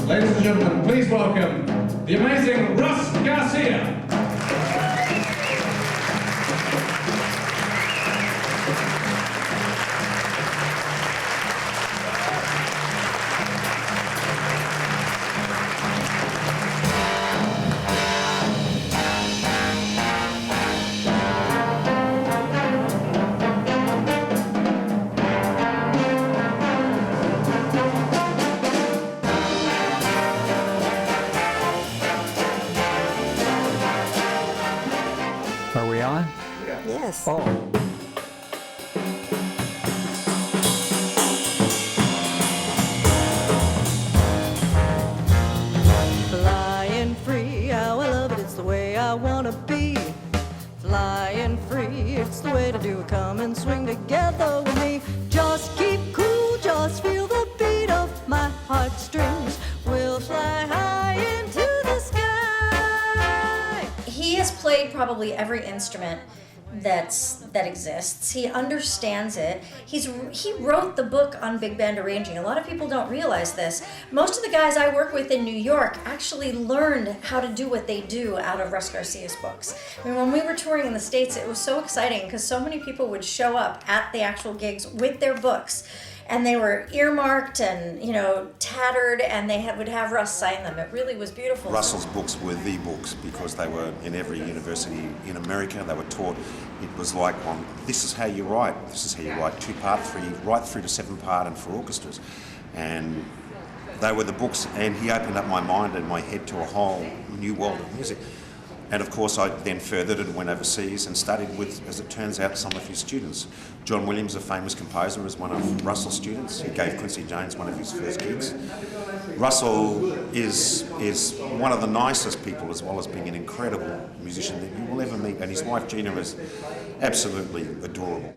Ladies and gentlemen, please welcome the amazing Russ Garcia. Are we on? Yes. Oh. Flying free, how I love it, it's the way I wanna be. Flying free, it's the way to do it, come and swing together with me. Just keep cool, just feel the beat of my heartstrings. We'll fly high into the sky. He has played probably every instrument that exists. He understands it. He wrote the book on big band arranging. A lot of people don't realize this. Most of the guys I work with in New York actually learned how to do what they do out of Russ Garcia's books. I mean, when we were touring in the States, it was so exciting because so many people would show up at the actual gigs with their books. And they were earmarked and, you know, tattered, and they would have Russ sign them. It really was beautiful. Russell's books were the books because they were in every university in America. They were taught. It was like, this is how you write. This is how you write 2-part, 3, right through to 7-part, and for orchestras. And they were the books. And he opened up my mind and my head to a whole new world of music. And of course, I then furthered and went overseas and studied with, as it turns out, some of his students. John Williams, a famous composer, is one of Russell's students. He gave Quincy Jones one of his first gigs. Russell is one of the nicest people, as well as being an incredible musician that you will ever meet. And his wife, Gina, is absolutely adorable.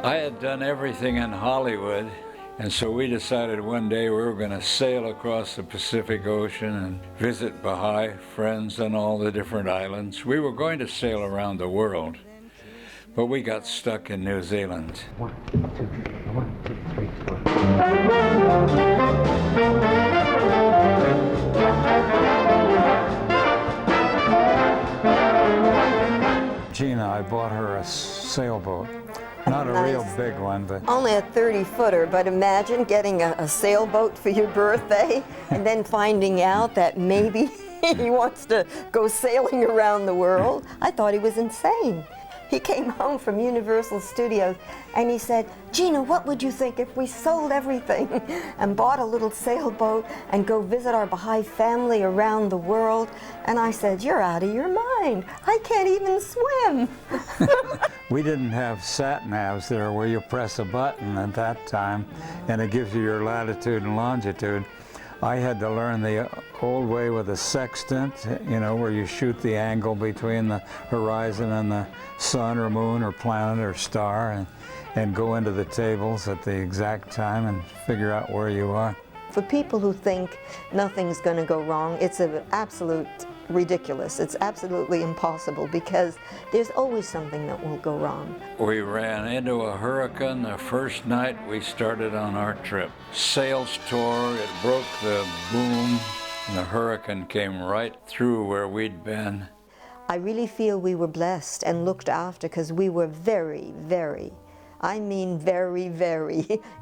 I had done everything in Hollywood, and so we decided one day we were going to sail across the Pacific Ocean and visit Baha'i friends on all the different islands. We were going to sail around the world, but we got stuck in New Zealand. 1, 2, 1, 2, 3, 4. Gina, I bought her a sailboat. Not a real big one, but... Only a 30-footer, but imagine getting a sailboat for your birthday and then finding out that maybe he wants to go sailing around the world. I thought he was insane. He came home from Universal Studios and he said, Gina, what would you think if we sold everything and bought a little sailboat and go visit our Baha'i family around the world? And I said, you're out of your mind. I can't even swim. We didn't have sat-navs there where you press a button at that time and it gives you your latitude and longitude. I had to learn the old way with a sextant, you know, where you shoot the angle between the horizon and the sun or moon or planet or star and go into the tables at the exact time and figure out where you are. For people who think nothing's going to go wrong, it's an absolute ridiculous. It's absolutely impossible because there's always something that will go wrong. We ran into a hurricane the first night we started on our trip. Sails tore, it broke the boom, and the hurricane came right through where we'd been. I really feel we were blessed and looked after because we were very, very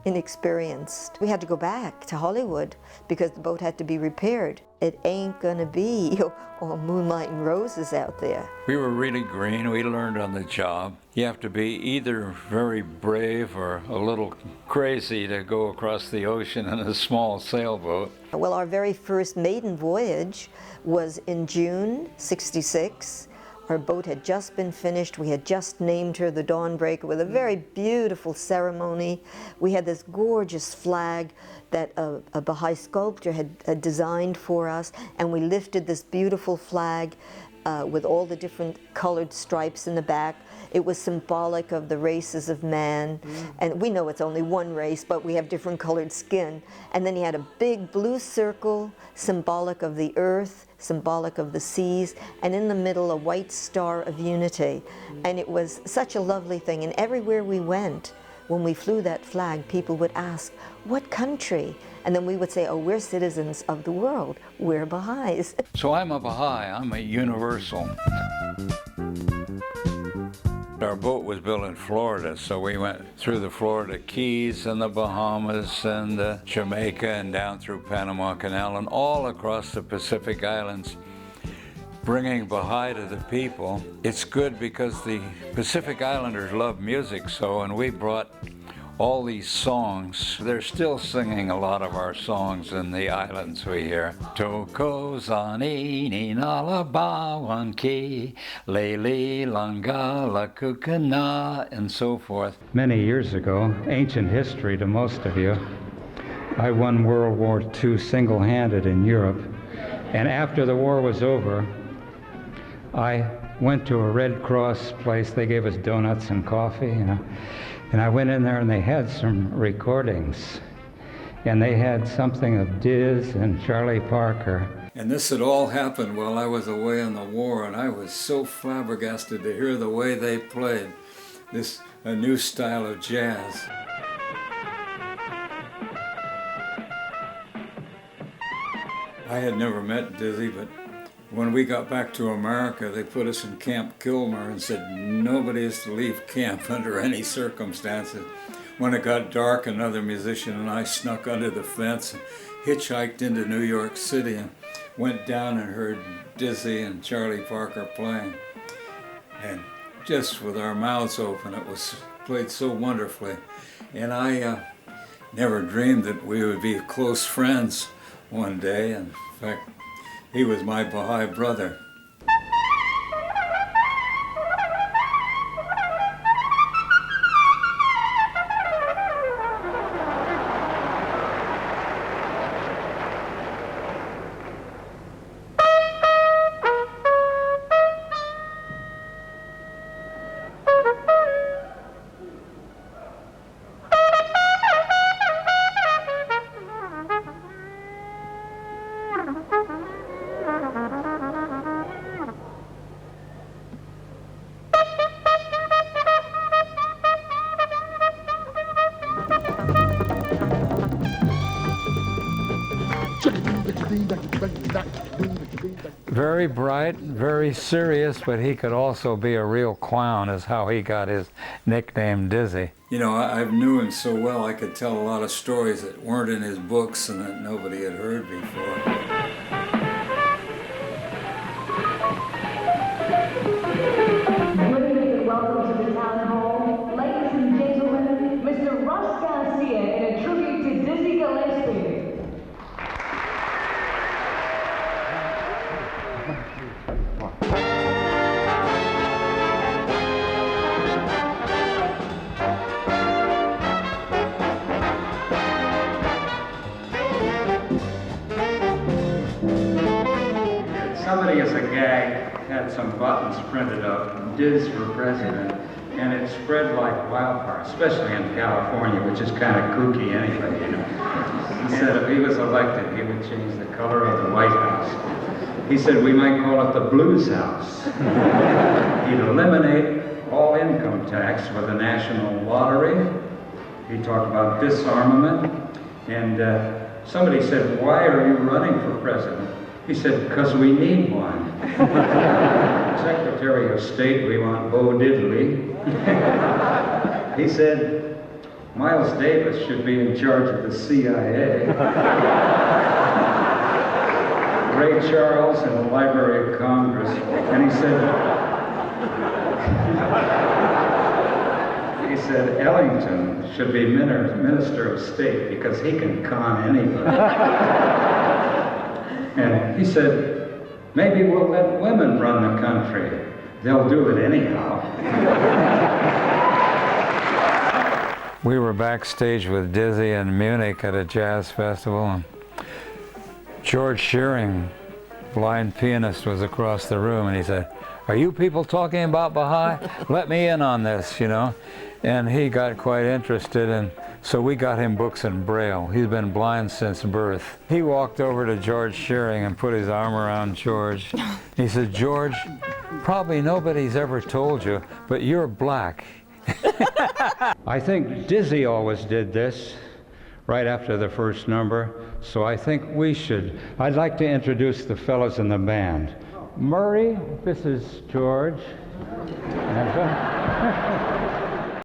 inexperienced. We had to go back to Hollywood because the boat had to be repaired. It ain't gonna be all moonlight and roses out there. We were really green. We learned on the job. You have to be either very brave or a little crazy to go across the ocean in a small sailboat. Well, our very first maiden voyage was in June '66. Our boat had just been finished. We had just named her the Dawnbreaker with a very beautiful ceremony. We had this gorgeous flag that a Baha'i sculptor had designed for us, and we lifted this beautiful flag with all the different colored stripes in the back. It was symbolic of the races of man. And we know it's only one race, but we have different colored skin. And then he had a big blue circle, symbolic of the earth, symbolic of the seas, and in the middle a white star of unity. And it was such a lovely thing. And everywhere we went, when we flew that flag, people would ask, what country? And then we would say, oh, we're citizens of the world. We're Baha'is. So I'm a Baha'i, I'm a universal. Our boat was built in Florida, so we went through the Florida Keys and the Bahamas and Jamaica and down through Panama Canal and all across the Pacific Islands, bringing Baha'i to the people. It's good because the Pacific Islanders love music, and we brought all these songs. They're still singing a lot of our songs in the islands we hear. Toko zanini nalabawanki, lele langala kukana, and so forth. Many years ago, ancient history to most of you, I won World War II single-handed in Europe. And after the war was over, I went to a Red Cross place. They gave us donuts and coffee, And I went in there and they had some recordings. And they had something of Diz and Charlie Parker. And this had all happened while I was away in the war, and I was so flabbergasted to hear the way they played a new style of jazz. I had never met Dizzy, but when we got back to America, they put us in Camp Kilmer and said nobody is to leave camp under any circumstances. When it got dark, another musician and I snuck under the fence and hitchhiked into New York City and went down and heard Dizzy and Charlie Parker playing. And just with our mouths open, it was played so wonderfully. And I never dreamed that we would be close friends one day. And in fact, he was my Baha'i brother. Very bright, very serious, but he could also be a real clown, is how he got his nickname Dizzy. You know, I knew him so well I could tell a lot of stories that weren't in his books and that nobody had heard before. Good evening and welcome to the town hall. Ladies and gentlemen, Mr. Russ Garcia in a tribute to Dizzy Gillespie. Somebody as a gag had some buttons printed up, Diz for president, and it spread like wildfire, especially in California, which is kind of kooky anyway, you know. He said if he was elected, he would change the color of the White House. He said we might call it the Blues House. He'd eliminate all income tax with the national lottery. He talked about disarmament, and somebody said, why are you running for president? He said, because we need one. Secretary of State, we want Bo Diddley. He said, Miles Davis should be in charge of the CIA. Ray Charles in the Library of Congress. And he said, Ellington should be Minister of State because he can con anybody. And he said, maybe we'll let women run the country. They'll do it anyhow. We were backstage with Dizzy in Munich at a jazz festival, and George Shearing, blind pianist, was across the room, and he said, are you people talking about Baha'i? Let me in on this, you know. And he got quite interested, and so we got him books in Braille. He's been blind since birth. He walked over to George Shearing and put his arm around George. He said, George, probably nobody's ever told you, but you're black. I think Dizzy always did this right after the first number, so I think we should. I'd like to introduce the fellows in the band. Murray, this is George.